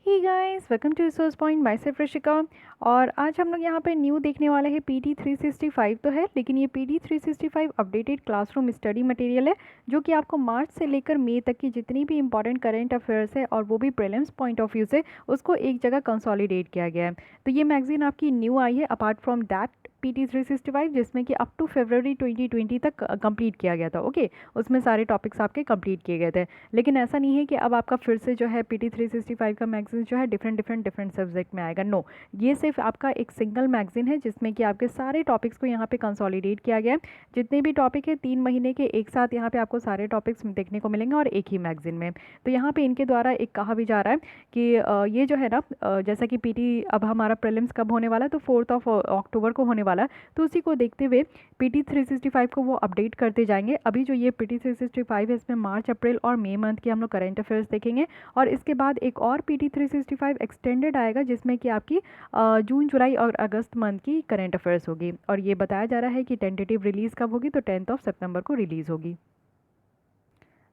Hey guys, welcome to resource point. Myself Rishika. और आज हम लोग यहाँ पे न्यू देखने वाले हैं। पीटी 365 तो है, लेकिन ये PT 365 updated classroom study material है, जो कि आपको मार्च से लेकर मई तक की जितनी भी इंपॉर्टेंट करंट अफेयर्स है और वो भी प्रीलिम्स पॉइंट ऑफ व्यू से उसको एक जगह कंसोलिडेट किया गया है। तो ये मैगजीन आपकी न्यू आई है अपार्ट फ्रॉम दैट पीटी 365, जिसमें कि अप टू फरवरी 2020 तक कंप्लीट किया गया था। ओके, उसमें सारे टॉपिक्स आपके कंप्लीट किए गए थे। लेकिन ऐसा नहीं है कि अब आपका फिर से जो है पीटी 365 का मैगजीन जो है डिफरेंट सब्जेक्ट में आएगा। नो, ये सिर्फ आपका एक सिंगल मैगजीन है जिसमें कि आपके सारे टॉपिक्स को यहाँ पे कंसोलिडेट किया गया है। जितने भी टॉपिक है 3 महीने के एक साथ यहाँ पे आपको सारे टॉपिक्स देखने को मिलेंगे और एक ही मैगजीन में। तो यहाँ पे इनके द्वारा एक कहा भी जा रहा है कि ये जो है ना, जैसा कि पीटी अब हमारा प्रीलिम्स कब होने वाला है, तो 4 अक्टूबर को होने वाला है। तो उसी को देखते हुए पीटी 365 को वो अपडेट करते जाएंगे। अभी जो ये पीटी 365 है, इसमें मार्च, अप्रैल और मई मंथ की हम लोग करंट अफेयर्स देखेंगे। और इसके बाद एक और पीटी 365 एक्सटेंडेड आएगा, जिसमें कि आपकी जून, जुलाई और अगस्त मंथ की करंट अफेयर्स होगी। और ये बताया जा रहा है कि टेंटेटिव रिलीज़ कब होगी, तो 10 सितंबर को रिलीज़ होगी।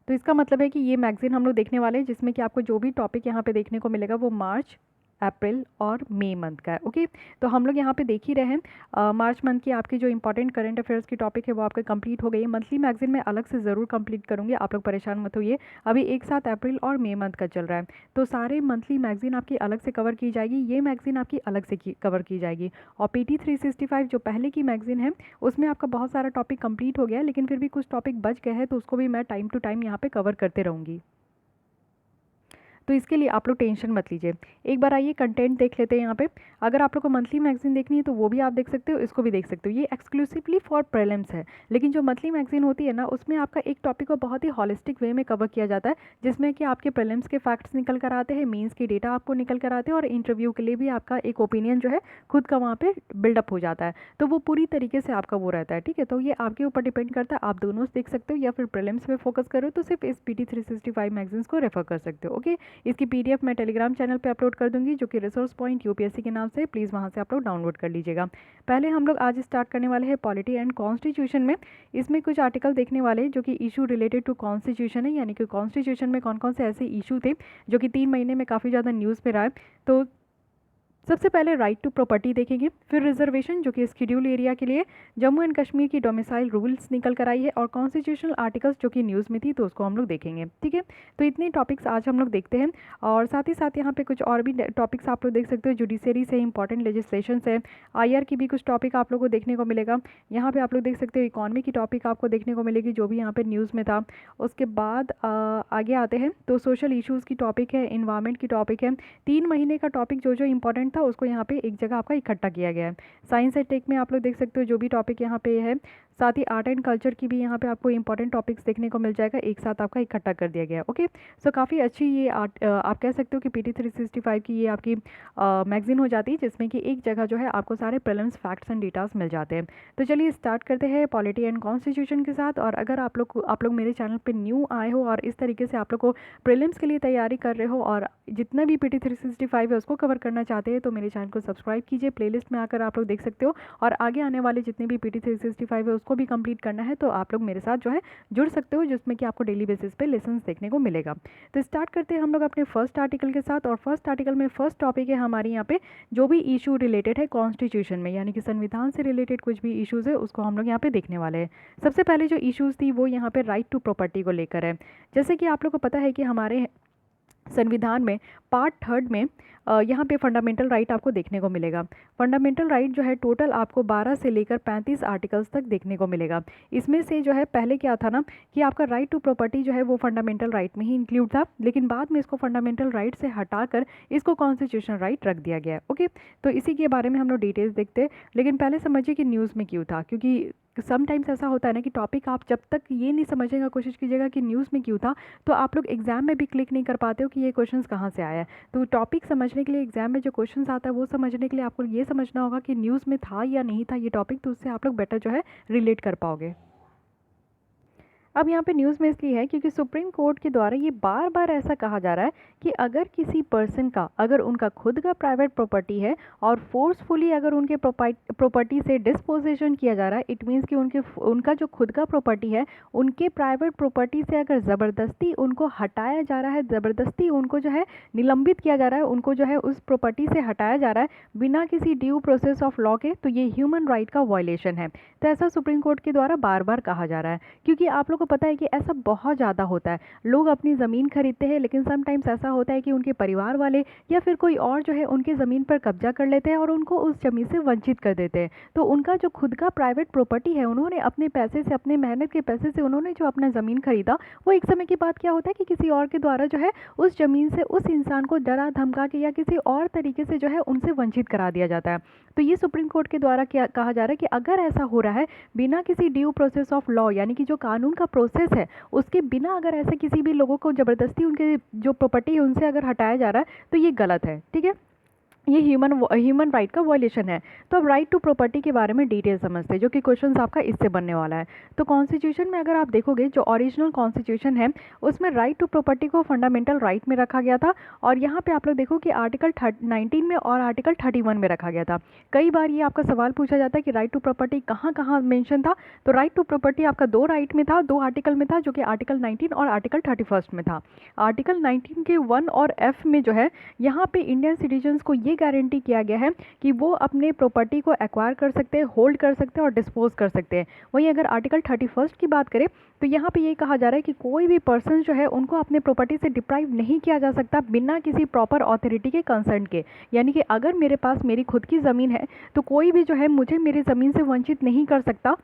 तो इसका मतलब है कि ये मैगजीन हम लोग देखने वाले हैं, जिसमें कि आपको जो भी टॉपिक यहाँ पे देखने को मिलेगा वो मार्च, अप्रैल और मई मंथ का है। ओके, तो हम लोग यहाँ पे देख ही रहे हैं मार्च मंथ की आपकी जो इंपॉर्टेंट करंट अफेयर्स की टॉपिक है वो आपके कंप्लीट हो गई है। मंथली मैगजीन में अलग से ज़रूर कंप्लीट करूँगी, आप लोग परेशान मत होइए। अभी एक साथ अप्रैल और मई मंथ का चल रहा है, तो सारे मंथली मैगजीन आपकी अलग से कवर की जाएगी, ये मैगजीन आपकी अलग से कवर की जाएगी। और पीटी 365 जो पहले की मैगजीन है उसमें आपका बहुत सारा टॉपिक कंप्लीट हो गया है, लेकिन फिर भी कुछ टॉपिक बच गए हैं, तो उसको भी मैं टाइम टू टाइम यहाँ पे कवर करते रहूँगी। तो इसके लिए आप लोग टेंशन मत लीजिए। एक बार आइए कंटेंट देख लेते हैं यहाँ पे। अगर आप लोग को मंथली मैगजीन देखनी है तो वो भी आप देख सकते हो, इसको भी देख सकते हो। ये एक्सक्लूसिवली फॉर प्रीलिम्स है, लेकिन जो मंथली मैगजीन होती है ना, उसमें आपका एक टॉपिक को बहुत ही हॉलिस्टिक वे में कवर किया जाता है, जिसमें कि आपके प्रीलिम्स के फैक्ट्स निकल कर आते हैं, मीन्स की डेटा आपको निकल कर आते हैं, और इंटरव्यू के लिए भी आपका एक ओपिनियन जो है खुद का वहाँ पे बिल्डअप हो जाता है। तो वो पूरी तरीके से आपका वो रहता है। ठीक है, तो ये आपके ऊपर डिपेंड करता है, आप दोनों देख सकते हो, या फिर प्रीलिम्स में फोकस करो तो सिर्फ इस पीटी 365 मैगजीन्स को रेफर कर सकते हो। ओके, इसकी पीडीएफ मैं टेलीग्राम चैनल पे अपलोड कर दूंगी, जो कि रिसोर्स पॉइंट यूपीएससी के नाम से, प्लीज़ वहाँ से आप लोग डाउनलोड कर लीजिएगा। पहले हम लोग आज स्टार्ट करने वाले हैं पॉलिटी एंड कॉन्स्टिट्यूशन में। इसमें कुछ आर्टिकल देखने वाले हैं जो कि इशू रिलेटेड टू कॉन्स्टिट्यूशन है, यानी कि कॉन्स्टिट्यूशन में कौन कौन से ऐसे इशू थे जो कि 3 महीने में काफ़ी ज़्यादा न्यूज़ में रहा है। तो सबसे पहले राइट टू प्रॉपर्टी देखेंगे, फिर रिजर्वेशन जो कि शेड्यूल एरिया के लिए, जम्मू एंड कश्मीर की डोमिसाइल रूल्स निकल कर आई है, और कॉन्स्टिट्यूशनल आर्टिकल्स जो कि न्यूज़ में थी, तो उसको हम लोग देखेंगे। ठीक है, तो इतने टॉपिक्स आज हम लोग देखते हैं। और साथ ही साथ यहाँ पे कुछ और भी टॉपिक्स आप लोग देख सकते हो। जुडिशरी से इंपॉर्टेंट लेजिस्लेशन है, आईआर की भी कुछ टॉपिक आप लोग को देखने को मिलेगा। यहाँ पे आप लोग देख सकते हो इकॉनमी की टॉपिक आपको देखने को मिलेगी, जो भी यहाँ पे न्यूज़ में था। उसके बाद आगे आते हैं तो सोशल इशूज़ की टॉपिक है, इन्वायरमेंट की टॉपिक है। 3 महीने का टॉपिक जो जो इंपॉर्टेंट था उसको यहाँ पे एक जगह आपका इकट्ठा किया गया है। साइंस एंड टेक में आप लोग देख सकते हो जो भी टॉपिक यहाँ पे है। साथ ही आर्ट एंड कल्चर की भी यहाँ पे आपको इंपॉर्टेंट टॉपिक्स देखने को मिल जाएगा, एक साथ आपका इकट्ठा कर दिया गया है। ओके, सो काफ़ी अच्छी ये आप कह सकते हो कि पीटी 365 की ये आपकी मैगजीन हो जाती है, जिसमें कि एक जगह जो है आपको सारे प्रीलिम्स फैक्ट्स एंड डेटास मिल जाते हैं। तो चलिए स्टार्ट करते हैं पॉलिटी एंड कॉन्स्टिट्यूशन के साथ। और अगर आप लोग मेरे चैनल पर न्यू आए हो और इस तरीके से आप लोग को प्रीलिम्स के लिए तैयारी कर रहे हो और जितना भी पीटी 365 है उसको कवर करना चाहते हैं, तो मेरे चैनल को सब्सक्राइब कीजिए। प्लेलिस्ट में आकर आप लोग देख सकते हो, और आगे आने वाले जितने भी पीटी 365 है उसको भी कंप्लीट करना है, तो आप लोग मेरे साथ जो है जुड़ सकते हो, जिसमें कि आपको डेली बेसिस पे लेसन्स देखने को मिलेगा। तो स्टार्ट करते हैं हम लोग अपने फर्स्ट आर्टिकल के साथ। और फर्स्ट आर्टिकल में फर्स्ट टॉपिक है हमारे यहाँ पे जो भी इशू रिलेटेड है कॉन्स्टिट्यूशन में, यानी कि संविधान से रिलेटेड कुछ भी इशूज़ है उसको हम लोग यहाँ पे देखने वाले हैं। सबसे पहले जो इशूज़ थी वो यहाँ पे राइट टू प्रॉपर्टी को लेकर है। जैसे कि आप लोग को पता है कि हमारे संविधान में पार्ट 3 में यहाँ पे फंडामेंटल राइट आपको देखने को मिलेगा। फंडामेंटल राइट जो है टोटल आपको 12 से लेकर 35 आर्टिकल्स तक देखने को मिलेगा। इसमें से जो है पहले क्या था ना कि आपका राइट टू प्रॉपर्टी जो है वो फंडामेंटल राइट में ही इंक्लूड था, लेकिन बाद में इसको फंडामेंटल राइट से हटाकर इसको कॉन्स्टिट्यूशनल राइट रख दिया गया है। ओके, तो इसी के बारे में हम लोग डिटेल्स देखते हैं, लेकिन पहले समझिए कि न्यूज़ में क्यों था। क्योंकि समटाइम्स ऐसा होता है ना कि टॉपिक आप जब तक ये नहीं समझने का कोशिश कीजिएगा कि न्यूज़ में क्यों था, तो आप लोग एग्जाम में भी क्लिक नहीं कर पाते हो कि ये क्वेश्चंस कहाँ से आया है। तो टॉपिक समझने के लिए, एग्जाम में जो क्वेश्चंस आता है वो समझने के लिए आपको ये समझना होगा कि न्यूज़ में था या नहीं था ये टॉपिक, तो उससे आप लोग बेटर जो है रिलेट कर पाओगे। अब यहाँ पे न्यूज़ में इसलिए है क्योंकि सुप्रीम कोर्ट के द्वारा ये बार बार ऐसा कहा जा रहा है कि अगर किसी पर्सन का अगर उनका खुद का प्राइवेट प्रॉपर्टी है और फोर्सफुली अगर उनके प्रॉपर्टी से डिस्पोजिशन किया जा रहा है, इट मीन्स कि उनका जो खुद का प्रॉपर्टी है उनके प्राइवेट प्रॉपर्टी से अगर ज़बरदस्ती उनको हटाया जा रहा है, ज़बरदस्ती उनको जो है निलंबित किया जा रहा है, उनको जो है उस प्रॉपर्टी से हटाया जा रहा है बिना किसी ड्यू प्रोसेस ऑफ लॉ के, तो ये ह्यूमन राइट का वायलेशन है। तो ऐसा सुप्रीम कोर्ट के द्वारा बार बार कहा जा रहा है, क्योंकि आप लोग को पता है कि ऐसा बहुत ज़्यादा होता है। लोग अपनी ज़मीन खरीदते हैं लेकिन समटाइम्स ऐसा होता है कि उनके परिवार वाले या फिर कोई और जो है उनके ज़मीन पर कब्जा कर लेते हैं और उनको उस ज़मीन से वंचित कर देते हैं। तो उनका जो खुद का प्राइवेट प्रॉपर्टी है, उन्होंने अपने पैसे से, अपने मेहनत के पैसे से उन्होंने जो अपना ज़मीन खरीदा, वो एक समय के बाद क्या होता है कि किसी और के द्वारा जो है उस ज़मीन से उस इंसान को डरा धमका के या किसी और तरीके से जो है उनसे वंचित करा दिया जाता है। तो ये सुप्रीम कोर्ट के द्वारा क्या कहा जा रहा है कि अगर ऐसा हो रहा है बिना किसी ड्यू प्रोसेस ऑफ लॉ, यानी कि जो कानून का प्रोसेस है उसके बिना अगर ऐसे किसी भी लोगों को ज़बरदस्ती उनके जो प्रॉपर्टी है उनसे अगर हटाया जा रहा है तो ये गलत है। ठीक है, ये ह्यूमन राइट का वायलेशन है। तो अब राइट टू प्रॉपर्टी के बारे में डिटेल समझते हैं, जो कि क्वेश्चन आपका इससे बनने वाला है। तो कॉन्स्टिट्यूशन में अगर आप देखोगे, जो ओरिजिनल कॉन्स्टिट्यूशन है उसमें राइट टू प्रॉपर्टी को फंडामेंटल राइट में रखा गया था, और यहाँ पे आप लोग देखो कि आर्टिकल 19 में और आर्टिकल 31 में रखा गया था। कई बार ये आपका सवाल पूछा जाता है कि राइट टू प्रॉपर्टी कहाँ कहाँ मेंशन था। तो राइट टू प्रॉपर्टी आपका दो राइट में था, दो आर्टिकल में था, जो कि आर्टिकल 19 और आर्टिकल 31 में था। आर्टिकल 19 के 1 और F में जो है यहाँ पे इंडियन सिटीजन्स को ये गारंटी किया गया है कि वो अपने प्रॉपर्टी को एक्वायर कर सकते हैं, होल्ड कर सकते हैं और डिस्पोज कर सकते हैं। वहीं अगर आर्टिकल 31 की बात करें तो यहाँ पे ये कहा जा रहा है कि कोई भी पर्सन जो है उनको अपने प्रॉपर्टी से डिप्राइव नहीं किया जा सकता बिना किसी प्रॉपर अथॉरिटी के कंसर्न के। यानी कि अगर मेरे पास मेरी खुद की ज़मीन है तो कोई भी जो है मुझे मेरी ज़मीन से वंचित नहीं कर सकता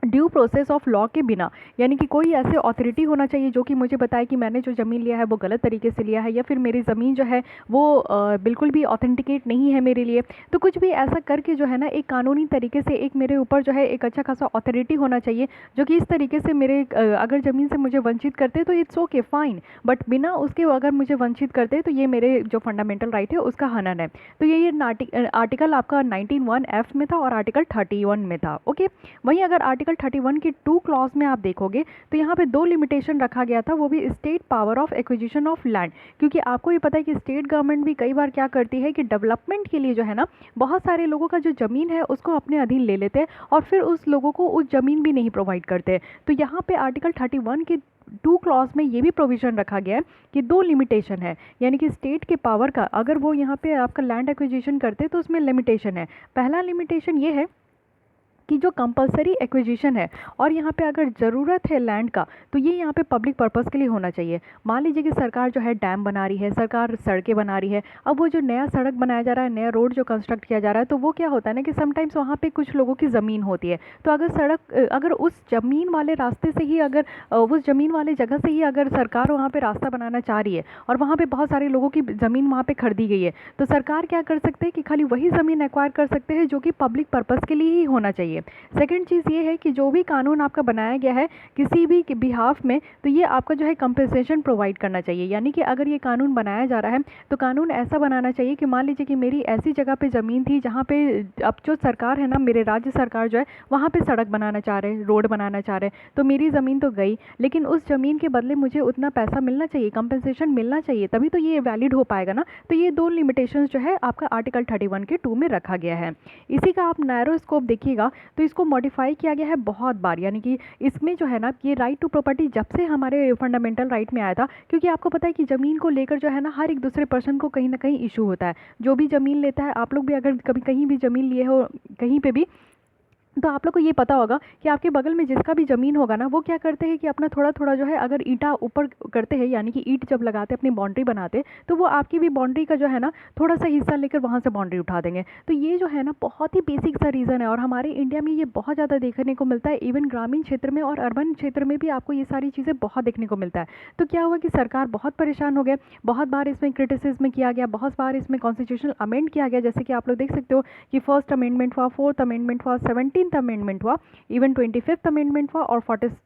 ड्यू प्रोसेस ऑफ लॉ के बिना। यानी कि कोई ऐसे अथॉरिटी होना चाहिए जो कि मुझे बताए कि मैंने जो ज़मीन लिया है वो गलत तरीके से लिया है, या फिर मेरी ज़मीन जो है वो बिल्कुल भी ऑथेंटिकेट नहीं है मेरे लिए। तो कुछ भी ऐसा करके जो है ना एक कानूनी तरीके से एक मेरे ऊपर जो है एक अच्छा खासा अथॉरिटी होना चाहिए जो कि इस तरीके से मेरे अगर ज़मीन से मुझे वंचित करते तो इट्स ओके फाइन, बट बिना उसके अगर मुझे वंचित करते तो ये मेरे जो फंडामेंटल राइट है उसका हनन है। तो ये आर्टिकल आपका 19(1)(f) में था और आर्टिकल 31 में था। ओके, वहीं अगर आर्टिकल 31 की 2 क्लॉज में आप देखोगे तो यहाँ पे दो लिमिटेशन रखा गया था, वो भी state power of acquisition of land. क्योंकि आपको ये पता है कि स्टेट गवर्नमेंट भी कई बार क्या करती है कि डेवलपमेंट के लिए जो है ना बहुत सारे लोगों का जो ज़मीन है उसको अपने अधीन ले लेते हैं और फिर उस लोगों को उस ज़मीन भी नहीं प्रोवाइड करते। तो यहाँ पे आर्टिकल 31 के 2 क्लॉज में ये भी प्रोविजन रखा गया है कि दो लिमिटेशन है, यानी कि स्टेट के पावर का अगर वो यहाँ पे आपका लैंड एक्विजिशन करते तो उसमें लिमिटेशन है। पहला लिमिटेशन ये है कि जो कंपलसरी एक्विजिशन है और यहाँ पे अगर ज़रूरत है लैंड का तो ये यहाँ पे पब्लिक पर्पस के लिए होना चाहिए। मान लीजिए कि सरकार जो है डैम बना रही है, सरकार सड़कें बना रही है, अब वो जो नया सड़क बनाया जा रहा है, नया रोड जो कंस्ट्रक्ट किया जा रहा है, तो वो क्या होता है ना कि समटाइम्स वहाँ पे कुछ लोगों की ज़मीन होती है। तो अगर उस ज़मीन वाले रास्ते से ही उस ज़मीन वाले जगह से ही अगर सरकार वहाँ पर रास्ता बनाना चाह रही है और वहाँ पर बहुत सारे लोगों की ज़मीन वहाँ पर खरीदी गई है, तो सरकार क्या कर सकते हैं कि खाली वही ज़मीन एक्वायर कर सकते हैं जो कि पब्लिक पर्पज़ के लिए ही होना चाहिए। सेकंड चीज़ ये है कि जो भी कानून आपका बनाया गया है किसी भी के बिहाफ में, तो ये आपका जो है कंपनसेशन प्रोवाइड करना चाहिए। यानी कि अगर ये कानून बनाया जा रहा है तो कानून ऐसा बनाना चाहिए कि मान लीजिए कि मेरी ऐसी जगह पे ज़मीन थी जहाँ पे अब जो सरकार है ना, मेरे राज्य सरकार जो है वहाँ पे सड़क बनाना चाह रहे हैं, रोड बनाना चाह रहे हैं, तो मेरी ज़मीन तो गई, लेकिन उस ज़मीन के बदले मुझे उतना पैसा मिलना चाहिए, कंपनसेशन मिलना चाहिए, तभी तो ये वैलिड हो पाएगा ना। तो ये दो लिमिटेशंस जो है आपका आर्टिकल 31 के 2 में रखा गया है। इसी का आप नैरो स्कोप देखिएगा तो इसको मॉडिफाई किया गया है बहुत बार। यानी कि इसमें जो है ना ये राइट टू प्रॉपर्टी जब से हमारे फंडामेंटल राइट में आया था, क्योंकि आपको पता है कि ज़मीन को लेकर जो है ना हर एक दूसरे पर्सन को कहीं ना कहीं इशू होता है। जो भी ज़मीन लेता है, आप लोग भी अगर कभी कहीं भी ज़मीन लिए हो कहीं पे भी, तो आप लोग को ये पता होगा कि आपके बगल में जिसका भी ज़मीन होगा ना वो क्या करते हैं कि अपना थोड़ा थोड़ा जो है अगर ईंटा ऊपर करते हैं, यानी कि ईंट जब लगाते हैं अपनी बाउंड्री बनाते हैं, तो वो आपकी भी बाउंड्री का जो है ना थोड़ा सा हिस्सा लेकर वहाँ से बाउंड्री उठा देंगे। तो ये जो है ना बहुत ही बेसिक सा रीज़न है और हमारे इंडिया में ये बहुत ज़्यादा देखने को मिलता है। इवन ग्रामीण क्षेत्र में और अर्बन क्षेत्र में भी आपको ये सारी चीज़ें बहुत देखने को मिलता है। तो क्या हुआ कि सरकार बहुत परेशान हो गए, बहुत बार इसमें क्रिटिसिज्म किया गया, बहुत बार इसमें कॉन्स्टिट्यूशनल अमेंड किया गया। जैसे कि आप लोग देख सकते हो कि 1st अमेंडमेंट हुआ, 4th अमेंडमेंट हुआ, 17th अमेंडमेंट हुआ, इवन 25th अमेंडमेंट हुआ और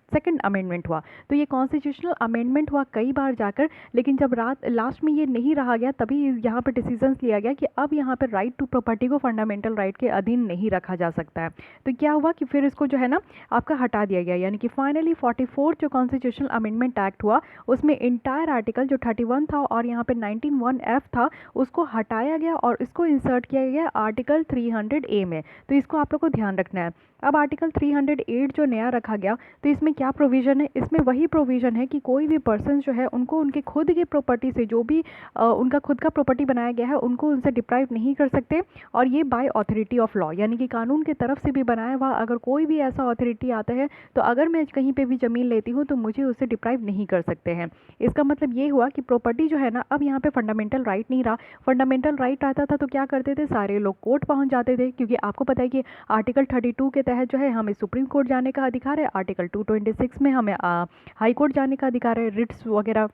सेकंड अमेंडमेंट हुआ। तो ये कॉन्स्टिट्यूशनल अमेंडमेंट हुआ कई बार जाकर, लेकिन जब लास्ट में ये नहीं रहा गया तभी यहाँ पर डिसीजंस लिया गया कि अब यहाँ पर राइट टू प्रॉपर्टी को फंडामेंटल राइट के अधीन नहीं रखा जा सकता है। तो क्या हुआ कि फिर इसको जो है ना आपका हटा दिया गया, यानी कि फाइनली 44 जो कॉन्स्टिट्यूशनल अमेंडमेंट एक्ट हुआ उसमें इंटायर आर्टिकल जो 31 था और यहाँ पे 19(1)(f) था उसको हटाया गया और इसको इंसर्ट किया गया आर्टिकल 300A में। तो इसको आप लोग को ध्यान रखना है। अब आर्टिकल 308 जो नया रखा गया तो इसमें क्या प्रोविज़न है, इसमें वही प्रोविज़न है कि कोई भी पर्सन जो है उनको उनके खुद के प्रॉपर्टी से जो भी उनका खुद का प्रॉपर्टी बनाया गया है उनको उनसे डिप्राइव नहीं कर सकते, और ये बाय ऑथोरिटी ऑफ लॉ, यानी कि कानून की तरफ से भी बनाया हुआ अगर कोई भी ऐसा अथॉरिटी आता है तो अगर मैं कहीं पे भी ज़मीन लेती हूँ तो मुझे उससे डिप्राइव नहीं कर सकते हैं। इसका मतलब ये हुआ कि प्रॉपर्टी जो है ना अब यहाँ पे फंडामेंटल राइट नहीं रहा। फंडामेंटल राइट आता था तो क्या करते थे, सारे लोग कोर्ट पहुँच जाते थे, क्योंकि आपको पता है कि आर्टिकल 32 के तहत जो है हमें सुप्रीम कोर्ट जाने का अधिकार है, आर्टिकल 226 में हमें हाई कोर्ट जाने का अधिकार है रिट्स वगैरह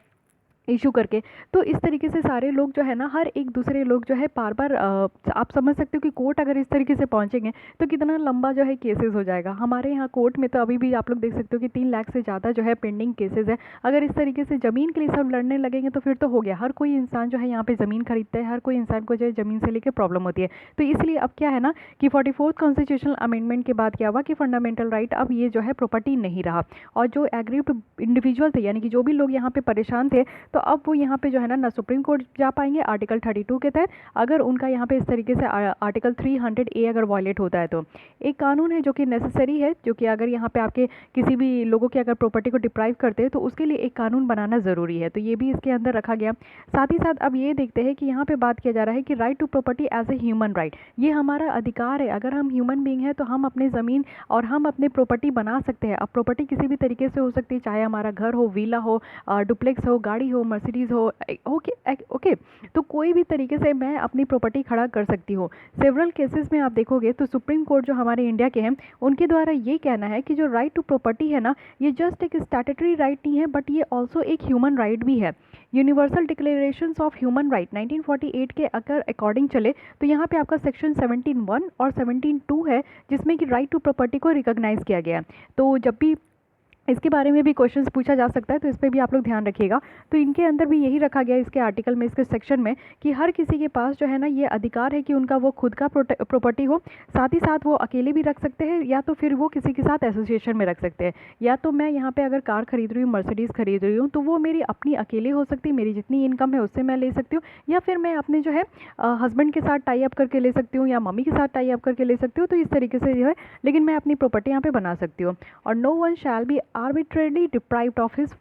इशू करके। तो इस तरीके से सारे लोग जो है ना हर एक दूसरे लोग जो है बार बार आप समझ सकते हो कि कोर्ट अगर इस तरीके से पहुंचेंगे तो कितना लंबा जो है केसेस हो जाएगा। हमारे यहाँ कोर्ट में तो अभी भी आप लोग देख सकते हो कि 3 लाख से ज़्यादा जो है पेंडिंग केसेस है। अगर इस तरीके से ज़मीन के लिए सब लड़ने लगेंगे तो फिर तो हो गया, हर कोई इंसान जो है यहाँ पे ज़मीन खरीदता है, हर कोई इंसान को जो है ज़मीन से लेकर प्रॉब्लम होती है। तो इसलिए अब क्या है ना कि 44th कॉन्स्टिट्यूशनल अमेंडमेंट के बाद क्या हुआ कि फंडामेंटल राइट अब ये जो है प्रॉपर्टी नहीं रहा, और जो एग्रीव्ड इंडिविजुअल थे यानी कि जो भी लोग यहाँ पे परेशान थे तो अब वो यहाँ पे जो है ना सुप्रीम कोर्ट जा पाएंगे आर्टिकल 32 के तहत, अगर उनका यहाँ पे इस तरीके से आर्टिकल 300A अगर वायलेट होता है। तो एक कानून है जो कि नेसेसरी है, जो कि अगर यहाँ पे आपके किसी भी लोगों की अगर प्रॉपर्टी को डिप्राइव करते हैं तो उसके लिए एक कानून बनाना ज़रूरी है, तो ये भी इसके अंदर रखा गया। साथ ही साथ अब ये देखते हैं कि यहाँ पे बात किया जा रहा है कि right to property as a human right, ये हमारा अधिकार है। अगर हम ह्यूमन बींग हैं तो हम अपनी ज़मीन और हम अपनी प्रॉपर्टी बना सकते हैं। अब प्रॉपर्टी किसी भी तरीके से हो सकती है, चाहे हमारा घर हो, विला हो, डुप्लेक्स हो, गाड़ी हो, मर्सिडीज़ हो, ओके। तो कोई भी तरीके से मैं अपनी प्रॉपर्टी खड़ा कर सकती हूँ। सेवरल केसेस में आप देखोगे तो सुप्रीम कोर्ट जो हमारे इंडिया के हैं उनके द्वारा ये कहना है कि जो राइट टू प्रॉपर्टी है ना ये जस्ट एक स्टैट्यूटरी राइट नहीं है, बट ये ऑल्सो एक ह्यूमन राइट भी है। Universal declarations of human right 1948 के अगर अकॉर्डिंग चले तो यहाँ पे आपका सेक्शन 17(1) और 17(2) है जिसमें कि राइट टू प्रॉपर्टी को रिकॉग्नाइज किया गया है। तो जब भी इसके बारे में भी क्वेश्चंस पूछा जा सकता है तो इस पर भी आप लोग ध्यान रखिएगा। तो इनके अंदर भी यही रखा गया इसके आर्टिकल में, इसके सेक्शन में, कि हर किसी के पास जो है ना ये अधिकार है कि उनका वो खुद का प्रॉपर्टी हो, साथ ही साथ वो अकेले भी रख सकते हैं या तो फिर वो किसी के साथ एसोसिएशन में रख सकते हैं। या तो मैं यहाँ पे अगर कार खरीद रही हूँ, मर्सिडीज़ खरीद रही हूँ, तो वो मेरी अपनी अकेले हो सकती है, मेरी जितनी इनकम है उससे मैं ले सकती हूँ, या फिर मैं अपने जो है हस्बैंड के साथ टाई अप करके ले सकती हूँ या मम्मी के साथ टाई अप करके ले सकती हूँ। तो इस तरीके से जो है लेकिन मैं अपनी प्रॉपर्टी यहाँ पे बना सकती हूँ। और no one shall be arbitrarily deprived of his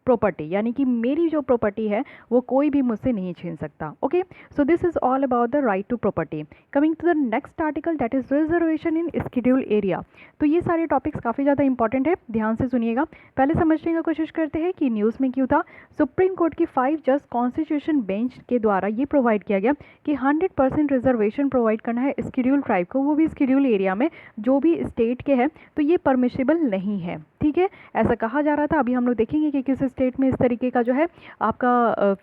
property, यानी कि मेरी जो प्रॉपर्टी है वो कोई भी मुझसे नहीं छीन सकता। Okay, so this is all about the right to property. Coming to the next article that is reservation in schedule area. तो ये सारे टॉपिक्स काफ़ी ज़्यादा इंपॉर्टेंट है, ध्यान से सुनिएगा। पहले समझने की कोशिश करते हैं कि न्यूज़ में क्यों था। सुप्रीम कोर्ट की 5 जज कॉन्स्टिट्यूशन बेंच के द्वारा ये प्रोवाइड किया गया कि 100% रिजर्वेशन प्रोवाइड करना है शेड्यूल ट्राइब को, वो भी शेड्यूल एरिया में जो भी स्टेट के हैं, तो ये परमिशिबल नहीं है। ठीक है, ऐसा कहा जा रहा था। अभी हम लोग देखेंगे कि किस स्टेट में इस तरीके का जो है आपका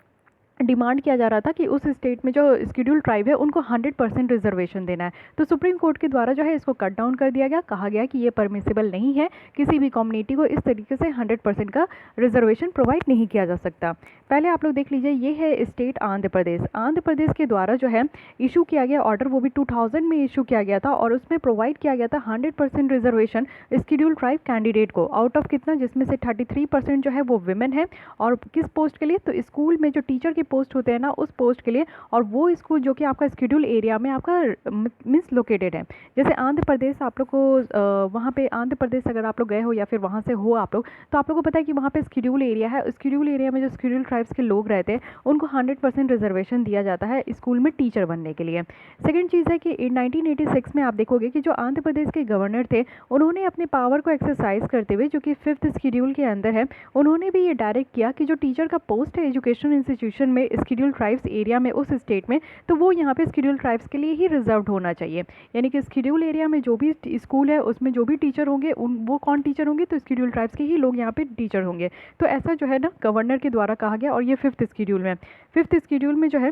डिमांड किया जा रहा था कि उस स्टेट में जो शेड्यूल ट्राइब है उनको 100% रिजर्वेशन देना है। तो सुप्रीम कोर्ट के द्वारा जो है इसको कट डाउन कर दिया गया, कहा गया कि ये परमिसिबल नहीं है, किसी भी कम्युनिटी को इस तरीके से 100% का रिजर्वेशन प्रोवाइड नहीं किया जा सकता। पहले आप लोग देख लीजिए, ये है स्टेट आंध्र प्रदेश। आंध्र प्रदेश के द्वारा जो है इशू किया गया ऑर्डर, वो भी 2000 में इशू किया गया था, और उसमें प्रोवाइड किया गया था 100% रिजर्वेशन शेड्यूल ट्राइब कैंडिडेट को, आउट ऑफ कितना, जिसमें से 33% जो है वो विमेन है। और किस पोस्ट के लिए, तो स्कूल में जो टीचर के पोस्ट होते हैं ना उस पोस्ट के लिए, और वो स्कूल जो कि आपका शेड्यूल एरिया में आपका मीन्स लोकेटेड है। जैसे आंध्र प्रदेश, आप लोग को वहाँ पे आंध्र प्रदेश अगर आप लोग गए हो या फिर वहाँ से हो आप लोग, तो आप लोग को पता है कि वहाँ पे शेड्यूल एरिया है। शेड्यूल एरिया में जो शेड्यूल ट्राइब्स के लोग रहते हैं उनको 100% रिजर्वेशन दिया जाता है स्कूल में टीचर बनने के लिए। सेकेंड चीज़ है कि 1986 में आप देखोगे कि जो आंध्र प्रदेश के गवर्नर थे उन्होंने अपने पावर को एक्सरसाइज करते हुए, जो कि 5th शेड्यूल के अंदर है, उन्होंने भी ये डायरेक्ट किया कि जो टीचर का पोस्ट है एजुकेशन इंस्टीट्यूशन में शेड्यूल ट्राइब्स एरिया में उस स्टेट में, तो वो यहाँ पे शेड्यूल ट्राइब्स के लिए ही रिजर्व्ड होना चाहिए। यानी कि शेड्यूल एरिया में जो भी स्कूल है उसमें जो भी टीचर होंगे वो कौन टीचर होंगे, तो शेड्यूल ट्राइब्स के ही लोग यहाँ पे टीचर होंगे। तो ऐसा जो है ना गवर्नर के द्वारा कहा गया, और ये 5th शेड्यूल में, 5th शेड्यूल में जो है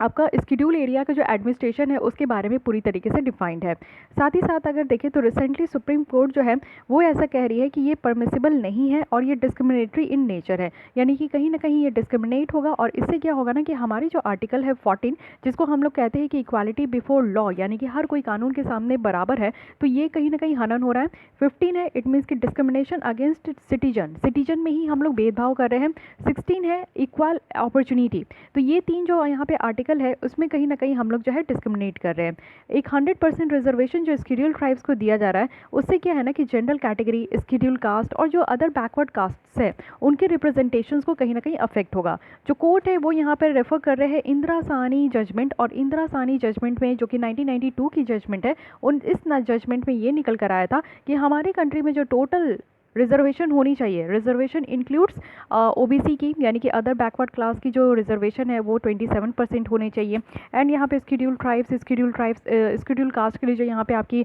आपका स्केड्यूल एरिया का जो एडमिनिस्ट्रेशन है उसके बारे में पूरी तरीके से डिफाइंड है। साथ ही साथ अगर देखें तो रिसेंटली सुप्रीम कोर्ट जो है वो ऐसा कह रही है कि ये परमिसिबल नहीं है और ये डिस्क्रिमिनेटरी इन नेचर है, यानी कि कहीं ना कहीं ये डिस्क्रिमिनेट होगा। और इससे क्या होगा ना कि हमारी जो आर्टिकल है 14, जिसको हम लोग कहते हैं कि इक्वालिटी बिफोर लॉ, यानी कि हर कोई कानून के सामने बराबर है, तो ये कहीं ना कहीं हनन हो रहा है। 15 है, इट मीन्स कि डिस्क्रिमिनेशन अगेंस्ट सिटीजन में ही हम लोग भेदभाव कर रहे हैं। 16 है, इक्वल अपॉर्चुनिटी। तो ये तीन जो यहाँ पे आर्टिकल है उसमें कहीं ना कहीं हम लोग जो है डिस्क्रिमिनेट कर रहे हैं। एक 100% रिजर्वेशन जो स्केड्यूल ट्राइब्स को दिया जा रहा है उससे क्या है ना कि जनरल कैटेगरी, स्केड्यूल कास्ट और जो अदर बैकवर्ड कास्ट्स है उनके रिप्रेजेंटेशंस को कहीं ना कहीं अफेक्ट होगा। जो कोर्ट है वो यहाँ पर रेफर कर रहे हैं इंदिरा साहनी जजमेंट, और इंदिरा साहनी जजमेंट में जो कि 1992 की जजमेंट है, उन इस जजमेंट में ये निकल कर आया था कि हमारी कंट्री में जो टोटल रिजर्वेशन होनी चाहिए, रिजर्वेशन इंक्लूड्स ओबीसी की, यानी कि अदर बैकवर्ड क्लास की जो रिजर्वेशन है वो 27% होनी चाहिए। एंड यहाँ पे स्केड्यूल स्केड्यूल कास्ट के लिए जो यहाँ पे आपकी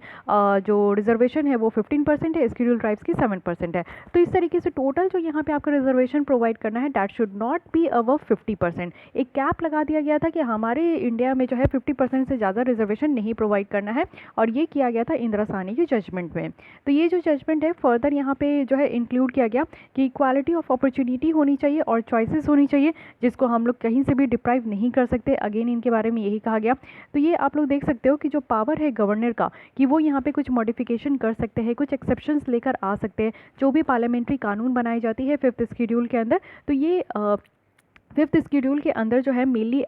जो रिजर्वेशन है वो 15% है, स्केड्यूल ट्राइब्स की 7% है। तो इस तरीके से टोटल जो यहाँ पे आपका रिजर्वेशन प्रोवाइड करना है that should not be above 50%। एक कैप लगा दिया गया था कि हमारे इंडिया में जो है 50% से ज़्यादा रिजर्वेशन नहीं प्रोवाइड करना है, और ये किया गया था इंदिरा साहनी की जजमेंट में। तो ये जो जजमेंट है फर्दर यहाँ पे जो है इंक्लूड किया गया कि इक्वालिटी ऑफ अपॉर्चुनिटी होनी चाहिए और चॉइसेस होनी चाहिए, जिसको हम लोग कहीं से भी डिप्राइव नहीं कर सकते। अगेन इनके बारे में यही कहा गया। तो ये आप लोग देख सकते हो कि जो पावर है गवर्नर का कि वो यहाँ पे कुछ मॉडिफिकेशन कर सकते हैं, कुछ एक्सेप्शंस लेकर आ सकते हैं जो भी पार्लियामेंट्री कानून बनाई जाती है 5th शेड्यूल के अंदर। तो ये 5th शेड्यूल के अंदर जो है मेनली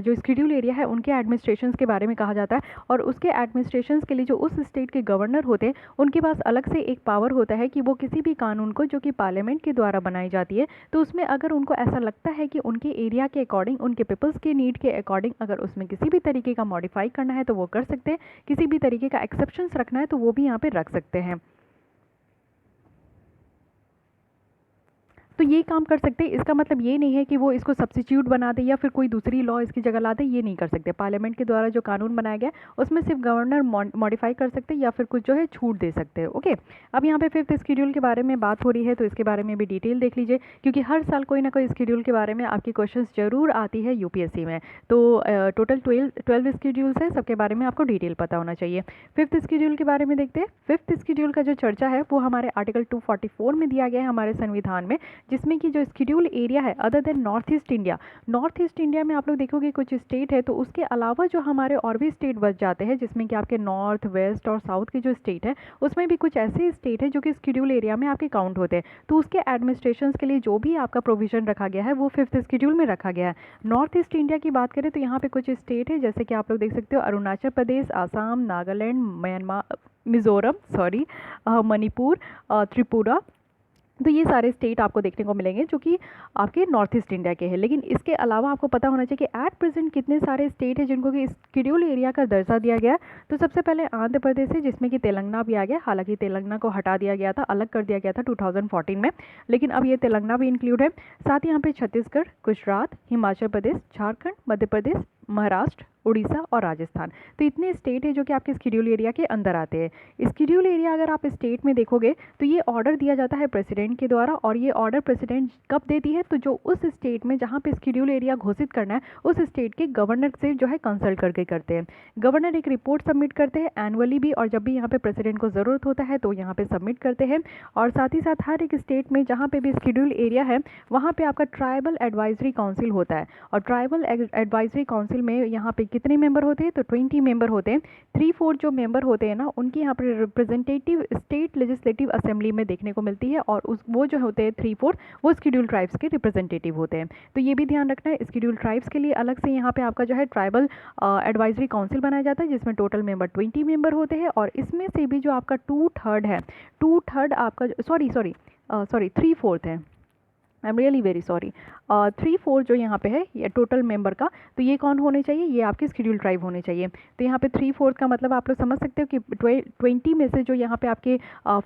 जो शेड्यूल एरिया है उनके एडमिनिस्ट्रेशंस के बारे में कहा जाता है, और उसके एडमिनिस्ट्रेशंस के लिए जो उस स्टेट के गवर्नर होते हैं उनके पास अलग से एक पावर होता है कि वो किसी भी कानून को जो कि पार्लियामेंट के द्वारा बनाई जाती है, तो उसमें अगर उनको ऐसा लगता है कि उनके एरिया के अकॉर्डिंग, उनके पीपल्स के नीड के अकॉर्डिंग अगर उसमें किसी भी तरीके का मॉडिफाई करना है तो वो कर सकते हैं, किसी भी तरीके का एक्सेप्शंस रखना है तो वो भी यहाँ पे रख सकते हैं। तो ये काम कर सकते हैं। इसका मतलब ये नहीं है कि वो इसको सब्स्टिट्यूट बना दे या फिर कोई दूसरी लॉ इसकी जगह ला दे, ये नहीं कर सकते। पार्लियामेंट के द्वारा जो कानून बनाया गया उसमें सिर्फ गवर्नर मॉडिफाई कर सकते हैं या फिर कुछ जो है छूट दे सकते हैं। ओके, अब यहाँ पे 5th शेड्यूल के बारे में बात हो रही है तो इसके बारे में भी डिटेल देख लीजिए, क्योंकि हर साल कोई ना कोई शेड्यूल के बारे में आपकी क्वेश्चन जरूर आती है यूपीएससी में। तो टोटल 12 शेड्यूल्स है, सबके बारे में आपको डिटेल पता होना चाहिए। 5th शेड्यूल के बारे में देखते हैं। 5th शेड्यूल का जो चर्चा है वो हमारे आर्टिकल 244 में दिया गया है हमारे संविधान में, जिसमें कि जो शेड्यूल एरिया है other than north east India में आप लोग देखोगे कुछ स्टेट है, तो उसके अलावा जो हमारे और भी स्टेट बच जाते हैं, जिसमें कि आपके नॉर्थ, वेस्ट और साउथ के जो स्टेट है उसमें भी कुछ ऐसे स्टेट है जो कि शेड्यूल एरिया में आपके काउंट होते हैं। तो उसके एडमिनिस्ट्रेशन के लिए जो भी आपका प्रोविजन रखा गया है वो 5th शेड्यूल में रखा गया है। नॉर्थ ईस्ट इंडिया की बात करें तो यहाँ पे कुछ स्टेट है जैसे कि आप लोग देख सकते हो अरुणाचल प्रदेश, आसाम, नागालैंड, म्यांमार, मिजोरम, मणिपुर, त्रिपुरा। तो ये सारे स्टेट आपको देखने को मिलेंगे जो कि आपके नॉर्थ ईस्ट इंडिया के हैं। लेकिन इसके अलावा आपको पता होना चाहिए कि एट प्रेजेंट कितने सारे स्टेट हैं जिनको कि शेड्यूल एरिया का दर्जा दिया गया है। तो सबसे पहले आंध्र प्रदेश है, जिसमें कि तेलंगाना भी आ गया। हालांकि तेलंगाना को हटा दिया गया था, अलग कर दिया गया था 2014 में, लेकिन अब ये तेलंगाना भी इंक्लूड है। साथ ही यहाँ पे छत्तीसगढ़, गुजरात, हिमाचल प्रदेश, झारखंड, मध्य प्रदेश, महाराष्ट्र, उड़ीसा और राजस्थान। तो इतने स्टेट है जो कि आपके शेड्यूल एरिया के अंदर आते हैं। शेड्यूल एरिया अगर आप स्टेट में देखोगे तो ये ऑर्डर दिया जाता है प्रेसिडेंट के द्वारा, और ये ऑर्डर प्रेसिडेंट कब देती है, तो जो उस स्टेट में जहाँ पे शेड्यूल एरिया घोषित करना है उस स्टेट के गवर्नर से जो है कंसल्ट करके करते हैं। गवर्नर एक रिपोर्ट सबमिट करते हैं एनुअली भी, और जब भी यहाँ पे प्रेसिडेंट को ज़रूरत होता है तो यहाँ पे सबमिट करते हैं। और साथ ही साथ हर एक स्टेट में जहाँ पे भी शेड्यूल एरिया है वहाँ पे आपका ट्राइबल एडवाइजरी काउंसिल होता है, और ट्राइबल एडवाइजरी काउंसिल में यहाँ पे कितने मेंबर होते हैं, तो 20 मेंबर होते हैं। 3/4 जो मेंबर होते हैं ना उनकी यहाँ पर रिप्रेजेंटेटिव स्टेट लेजिस्लेटिव असेंबली में देखने को मिलती है, और वो जो होते हैं 3/4 वो शेड्यूल ट्राइब्स के रिप्रेजेंटेटिव होते हैं। तो ये भी ध्यान रखना है, शेड्यूल ट्राइब्स के लिए अलग से यहाँ पे आपका जो है ट्राइबल एडवाइजरी काउंसिल बनाया जाता है, जिसमें टोटल मेंबर 20 मेंबर होते हैं। और इसमें से भी जो आपका 2/3 आपका 3/4 है, I am really very sorry, 3/4 जो यहाँ पे है ये टोटल मेंबर का, तो ये कौन होने चाहिए, ये आपके शेड्यूल ट्राइब होने चाहिए। तो यहाँ पे 3/4 का मतलब आप लोग समझ सकते हो कि 20 में से जो यहाँ पे आपके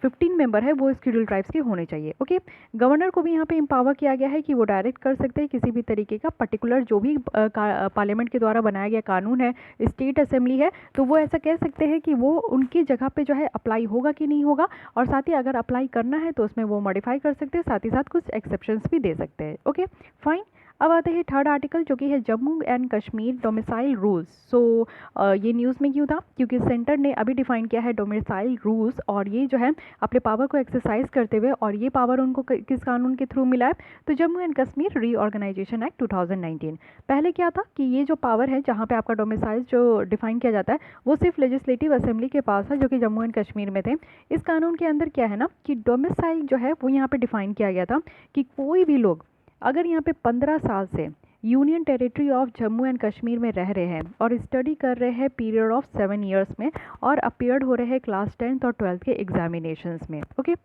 15 मेंबर है वो शेड्यूल ट्राइब्स के होने चाहिए। ओके, गवर्नर को भी यहाँ पे एम्पावर किया गया है कि वो डायरेक्ट कर सकते हैं किसी भी तरीके का पर्टिकुलर जो भी पार्लियामेंट के द्वारा बनाया गया कानून है, स्टेट असेंबली है, तो वो ऐसा कह सकते हैं कि वो उनकी जगह पे जो है अप्लाई होगा कि नहीं होगा, और साथ ही अगर अप्लाई करना है तो उसमें वो मॉडिफाई कर सकते हैं, साथ ही साथ कुछ एक्सेप्शंस भी दे सकते हैं। Okay fine. अब आते हैं थर्ड आर्टिकल जो कि है Jammu and Kashmir domicile rules. So ये न्यूज़ में क्यों था, क्योंकि सेंटर ने अभी डिफाइन किया है डोमिसाइल रूल्स, और ये जो है अपने पावर को एक्सरसाइज करते हुए, और ये पावर उनको किस कानून के थ्रू मिला है, तो Jammu and Kashmir reorganisation act 2019। पहले क्या था कि ये जो पावर है जहाँ पे आपका डोमिसाइल जो डिफाइन किया जाता है वो सिर्फ लेजिस्लेटिव असेंबली के पास है, जो कि जम्मू एंड कश्मीर में थे। इस कानून के अंदर क्या है ना कि डोमिसाइल जो है वो यहाँ पे डिफाइन किया गया था कि कोई भी लोग अगर यहाँ पे 15 साल से union territory of Jammu and Kashmir में रह रहे हैं और स्टडी कर रहे हैं पीरियड ऑफ 7 ईयर्स में, और अपीयर्ड हो रहे हैं क्लास 10th और 12th के एग्जामिनेशंस में, ओके,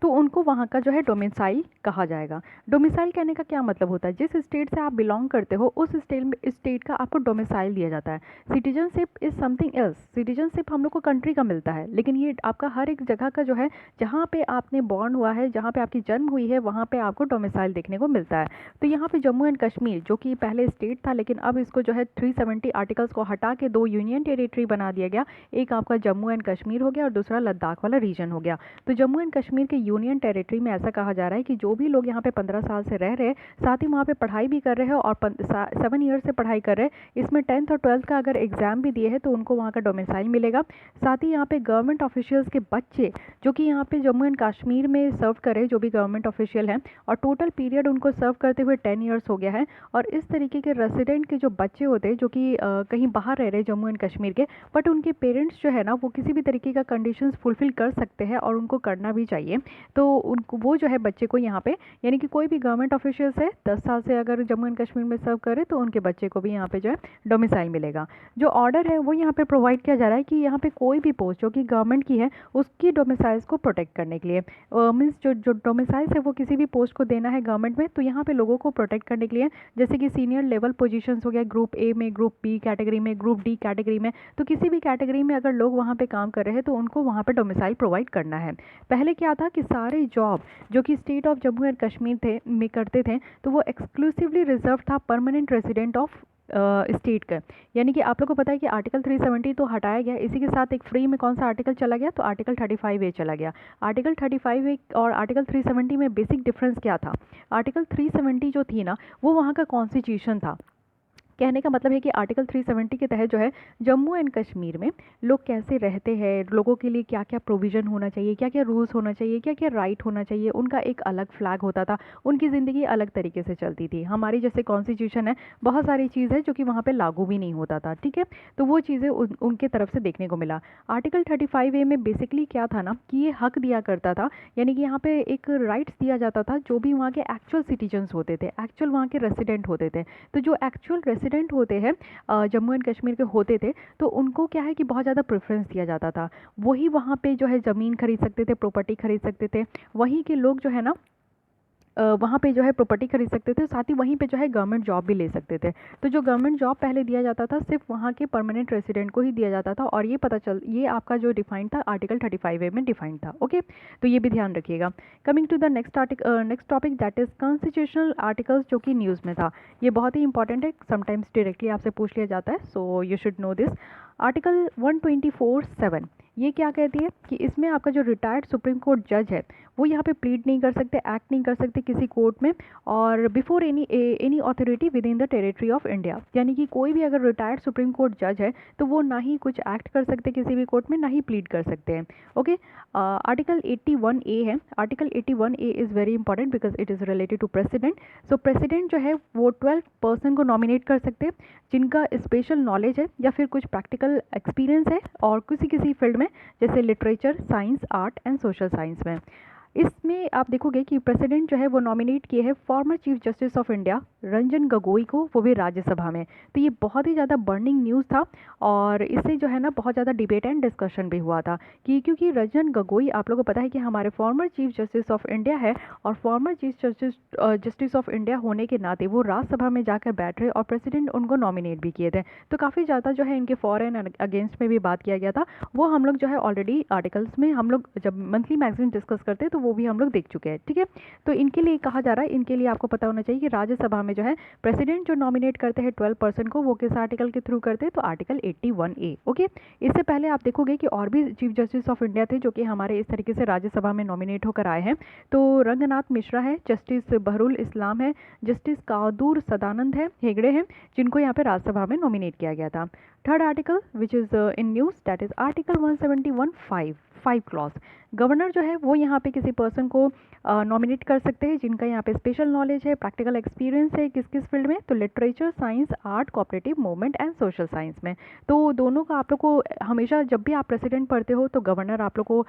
तो उनको वहाँ का जो है डोमिसाइल कहा जाएगा। डोमिसाइल कहने का क्या मतलब होता है, जिस स्टेट से आप बिलोंग करते हो उस स्टेट का आपको डोमिसाइल दिया जाता है। Citizenship is something else, citizenship हम लोग को कंट्री का मिलता है, लेकिन ये आपका हर एक जगह का जो है जहाँ पे आपने बॉर्न हुआ है, जहाँ पे आपकी जन्म हुई है, वहाँ पे आपको डोमिसाइल देखने को मिलता है। तो यहाँ पे जम्मू एंड कश्मीर जो कि पहले स्टेट था, लेकिन अब इसको जो है 370 आर्टिकल्स को हटा के 2 यूनियन टेरिटरी बना दिया गया। एक आपका जम्मू एंड कश्मीर हो गया और दूसरा लद्दाख वाला रीजन हो गया। तो जम्मू एंड कश्मीर के यूनियन टेरिटरी में ऐसा कहा जा रहा है कि जो भी लोग यहाँ पे 15 साल से रह रहे हैं, साथ ही वहाँ पे पढ़ाई भी कर रहे हैं और 7 ईयर से पढ़ाई कर रहे हैं, इसमें 10th और 12th का अगर एग्जाम भी दिए हैं तो उनको वहाँ का डोमिसाइल मिलेगा। साथ ही यहाँ पे गवर्नमेंट ऑफिशियल्स के बच्चे जो कि यहाँ पे जम्मू एंड कश्मीर में सर्व कर रहे हैं, जो भी गवर्नमेंट ऑफिशियल हैं, और टोटल पीरियड उनको सर्व करते हुए 10 ईयर्स हो गया है। और इस तरीके के रेसिडेंट के जो बच्चे होते हैं जो कि कहीं बाहर रह रहे हैं जम्मू एंड कश्मीर के, बट उनके पेरेंट्स जो है ना वो किसी भी तरीके का कंडीशंस फुलफिल कर सकते हैं और उनको करना भी चाहिए, तो उनको वो जो है बच्चे को यहाँ पे, यानी कि कोई भी गवर्नमेंट ऑफिशियल्स है 10 साल से अगर जम्मू एंड कश्मीर में सर्व करे तो उनके बच्चे को भी यहाँ पे जो है डोमिसाइल मिलेगा। जो ऑर्डर है वो यहाँ पे प्रोवाइड किया जा रहा है कि यहाँ पे कोई भी पोस्ट जो कि गवर्नमेंट की है उसकी डोमिसाइल्स को प्रोटेक्ट करने के लिए, मीन्स जो डोमिसाइल्स है वो किसी भी पोस्ट को देना है गवर्नमेंट में, तो यहाँ पे लोगों को प्रोटेक्ट करने के लिए, जैसे कि सीनियर लेवल पोजीशंस हो गया ग्रुप ए में, ग्रुप बी कैटेगरी में, ग्रुप डी कैटेगरी में, तो किसी भी कैटेगरी में अगर लोग वहाँ पे काम कर रहे हैं तो उनको वहाँ पे डोमिसाइल प्रोवाइड करना है। पहले क्या था कि सारे जॉब जो कि state of Jammu and Kashmir थे में करते थे तो वो एक्सक्लूसिवली रिजर्व था परमानेंट रेजिडेंट ऑफ स्टेट का, यानी कि आप लोग को पता है कि आर्टिकल 370 तो हटाया गया, इसी के साथ एक फ्री में कौन सा आर्टिकल चला गया, तो आर्टिकल 35A चला गया। आर्टिकल 35A और आर्टिकल 370 में बेसिक डिफरेंस क्या था, आर्टिकल 370 जो थी ना वो वहाँ का कॉन्स्टिट्यूशन था। कहने का मतलब है कि आर्टिकल 370 के तहत जो है जम्मू एंड कश्मीर में लोग कैसे रहते हैं, लोगों के लिए क्या क्या प्रोविज़न होना चाहिए, क्या क्या रूल्स होना चाहिए, क्या क्या राइट होना चाहिए, उनका एक अलग फ्लैग होता था, उनकी ज़िंदगी अलग तरीके से चलती थी। हमारी जैसे कॉन्स्टिट्यूशन है बहुत सारी चीज़ है जो कि वहाँ पर लागू भी नहीं होता था, ठीक है, तो वो चीज़ें उनके तरफ से देखने को मिला। आर्टिकल 35A में बेसिकली क्या था ना कि ये हक दिया करता था, यानी कि यहाँ पे एक राइट्स दिया जाता था जो भी वहाँ के एक्चुअल सिटीजन्स होते थे, एक्चुअल वहाँ के रेसिडेंट होते थे, तो जो एक्चुअल रेसिडेंट होते हैं जम्मू एंड कश्मीर के होते थे तो उनको क्या है कि बहुत ज़्यादा प्रेफरेंस दिया जाता था, वही वहाँ पे जो है ज़मीन खरीद सकते थे, प्रॉपर्टी खरीद सकते थे, वहीं के लोग जो है ना वहाँ पे जो है प्रॉपर्टी खरीद सकते थे, साथ ही वहीं पे जो है गवर्नमेंट जॉब भी ले सकते थे। तो जो गवर्नमेंट जॉब पहले दिया जाता था सिर्फ वहाँ के परमानेंट रेसिडेंट को ही दिया जाता था, और ये आपका जो डिफाइंड था आर्टिकल 35A में डिफाइंड था, ओके, तो ये भी ध्यान रखिएगा। Coming to the next topic that is constitutional articles, जो कि न्यूज़ में था, ये बहुत ही इंपॉर्टेंट है, समटाइम्स डायरेक्टली आपसे पूछ लिया जाता है, so you should know this. Article 124(7) ये क्या कहती है कि इसमें आपका जो रिटायर्ड सुप्रीम कोर्ट जज है वो यहाँ पे प्लीड नहीं कर सकते, एक्ट नहीं कर सकते किसी कोर्ट में, और before any authority with in the territory of India, यानी कि कोई भी अगर रिटायर्ड सुप्रीम कोर्ट जज है तो वो ना ही कुछ एक्ट कर सकते किसी भी कोर्ट में, ना ही प्लीड कर सकते हैं, ओके। आर्टिकल 81A है, article 81A is very important because it is related to president. So president जो है वो 12 पर्सन को नॉमिनेट कर सकते हैं जिनका स्पेशल नॉलेज है या फिर कुछ प्रैक्टिकल एक्सपीरियंस है और किसी फील्ड में, जैसे literature, science, art and social science में। इसमें आप देखोगे कि प्रेसिडेंट जो है वो नॉमिनेट किए हैं former chief justice of India Ranjan Gogoi को, वो भी राज्यसभा में। तो ये बहुत ही ज़्यादा बर्निंग न्यूज़ था और इससे जो है ना बहुत ज़्यादा डिबेट एंड डिस्कशन भी हुआ था कि क्योंकि रंजन गोगोई आप लोगों को पता है कि हमारे former chief justice of India है, और former chief justice of India होने के नाते वो राज्यसभा में जाकर बैठ रहे और प्रेसिडेंट उनको नॉमिनेट भी किए थे। तो काफ़ी ज़्यादा जो है इनके फॉर एंड अगेंस्ट में भी बात किया गया था, वो हम लोग जो है ऑलरेडी आर्टिकल्स में हम लोग जब मंथली मैगजीन डिस्कस करते हैं तो वो भी हम लोग देख चुके हैं, ठीक है। तो इनके लिए कहा जा रहा है, इनके लिए आपको पता होना चाहिए कि राज्यसभा में जो है प्रेसिडेंट जो नॉमिनेट करते हैं 12 पर्सन को, वो किस आर्टिकल के थ्रू करते हैं, तो आर्टिकल 81A। ओके, इससे पहले आप देखोगे कि और भी चीफ जस्टिस ऑफ इंडिया थे जो कि हमारे इस तरीके से राज्यसभा में नॉमिनेट होकर आए हैं। तो रंगनाथ मिश्रा है, जस्टिस बहरुल इस्लाम है, जस्टिस कादूर सदानंद है, हेगड़े हैं, जिनको यहाँ पे राज्यसभा में नॉमिनेट किया गया था। Third article which is in news, that is article 171(5) clause. Governor जो है वो यहाँ पे किसी पर्सन को नॉमिनेट कर सकते हैं जिनका यहाँ पे स्पेशल नॉलेज है, प्रैक्टिकल एक्सपीरियंस है, किस किस फील्ड में, तो literature, science, art, cooperative movement and social science में। तो दोनों का आप लोग को हमेशा, जब भी आप प्रेसिडेंट पढ़ते हो तो गवर्नर आप लोग को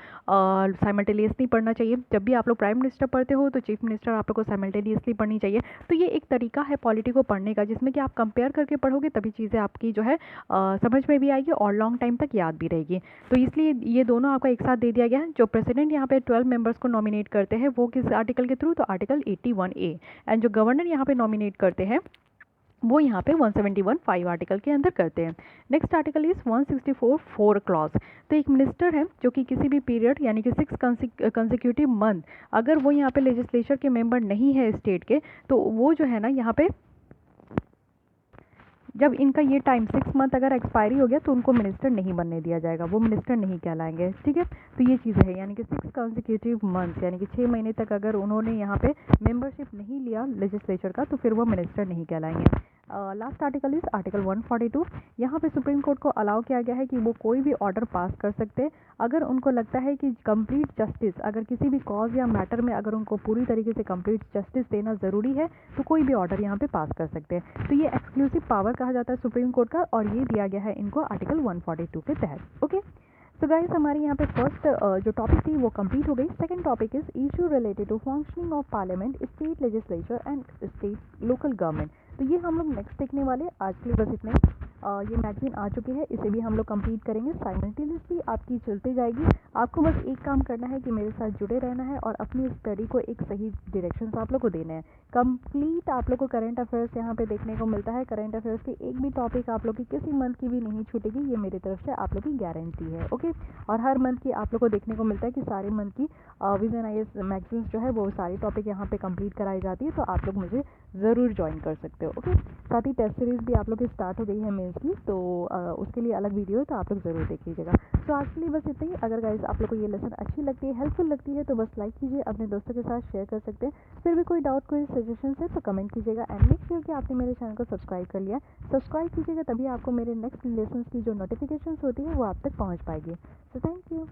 साइमल्टेनियसली पढ़ना चाहिए, जब भी आप लोग प्राइम मिनिस्टर पढ़ते हो तो चीफ मिनिस्टर आप लोग को साइमल्टेनियसली पढ़नी चाहिए। तो ये एक तरीका है पॉलिटी को पढ़ने का, जिसमें कि आप कंपेयर करके पढ़ोगे तभी चीज़ें आपकी जो है समझ में भी आएगी और लॉन्ग टाइम तक याद भी रहेगी। तो इसलिए ये दोनों आपको एक साथ दे दिया गया है। जो प्रेसिडेंट यहाँ पे 12 मेंबर्स को नॉमिनेट करते हैं वो किस आर्टिकल के थ्रू, तो आर्टिकल 81A। एंड जो गवर्नर यहाँ पे नॉमिनेट करते हैं वो यहाँ पे 171(5) आर्टिकल के अंदर करते हैं। Next article is 164(4) clause. तो एक मिनिस्टर है जो कि किसी भी पीरियड यानी कि 6 कंसेक्यूटिव मंथ अगर वो यहाँ पे लेजिस्लेचर के मेंबर नहीं है स्टेट के, तो वो जो है ना यहाँ पे जब इनका ये टाइम 6 मंथ अगर एक्सपायरी हो गया तो उनको मिनिस्टर नहीं बनने दिया जाएगा, वो मिनिस्टर नहीं कहलाएंगे, ठीक है। तो ये चीज़ है, यानी कि 6 कंसेक्यूटिव मंथ्स यानी कि 6 महीने तक अगर उन्होंने यहाँ पे मेंबरशिप नहीं लिया लेजिस्लेचर का तो फिर वो मिनिस्टर नहीं कहलाएंगे। Last article is article 142। यहाँ पे सुप्रीम कोर्ट को अलाउ किया गया है कि वो कोई भी ऑर्डर पास कर सकते हैं अगर उनको लगता है कि कंप्लीट जस्टिस, अगर किसी भी कॉज या मैटर में अगर उनको पूरी तरीके से कंप्लीट जस्टिस देना ज़रूरी है तो कोई भी ऑर्डर यहाँ पे पास कर सकते हैं। तो ये एक्सक्लूसिव पावर कहा जाता है सुप्रीम कोर्ट का, और ये दिया गया है इनको आर्टिकल 142 के तहत। ओके, सो गाइस हमारी यहाँ पे फर्स्ट जो टॉपिक थी वो कंप्लीट हो गई। Second topic is issue related to functioning of parliament, state legislature and state local government. तो ये हम लोग नेक्स्ट देखने वाले। आज के लिए बस इतने। ये मैगजीन आ चुकी है, इसे भी हम लोग कंप्लीट करेंगे। साइमल्टेनियसली आपकी चलती जाएगी। आपको बस एक काम करना है कि मेरे साथ जुड़े रहना है और अपनी स्टडी को एक सही डायरेक्शन आप लोग को देना है। कंप्लीट आप लोग को करंट अफेयर्स यहाँ पे देखने को मिलता है। करंट अफेयर्स की एक भी टॉपिक आप लोग की किसी मंथ की भी नहीं छूटेगी, ये मेरी तरफ से आप लोग की गारंटी है। ओके, और हर मंथ की आप लोग को देखने को मिलता है कि सारे मंथ की विजन IAS मैगजीन्स जो है वो सारी टॉपिक यहाँ पे कंप्लीट कराई जाती है। तो आप लोग मुझे ज़रूर ज्वाइन कर सकते हो। ओके, साथ ही टेस्ट सीरीज़ भी आप लोग की स्टार्ट हो गई है मेंस की, तो उसके लिए अलग वीडियो है तो आप लोग ज़रूर देख लीजिएगा। तो आज के लिए बस इतना ही। अगर गाइस आप लोग को ये लेसन अच्छी लगती है, हेल्पफुल लगती है तो बस लाइक कीजिए, अपने दोस्तों के साथ शेयर कर सकते हैं। फिर भी कोई डाउट, कोई सजेशन है तो कमेंट कीजिएगा। एंड मेक श्योर कि आपने मेरे चैनल को सब्सक्राइब कर लिया। सब्सक्राइब कीजिएगा तभी आपको मेरे नेक्स्ट लेसन की जो नोटिफिकेशन होती है वो आप तक पहुँच पाएगी। So thank you.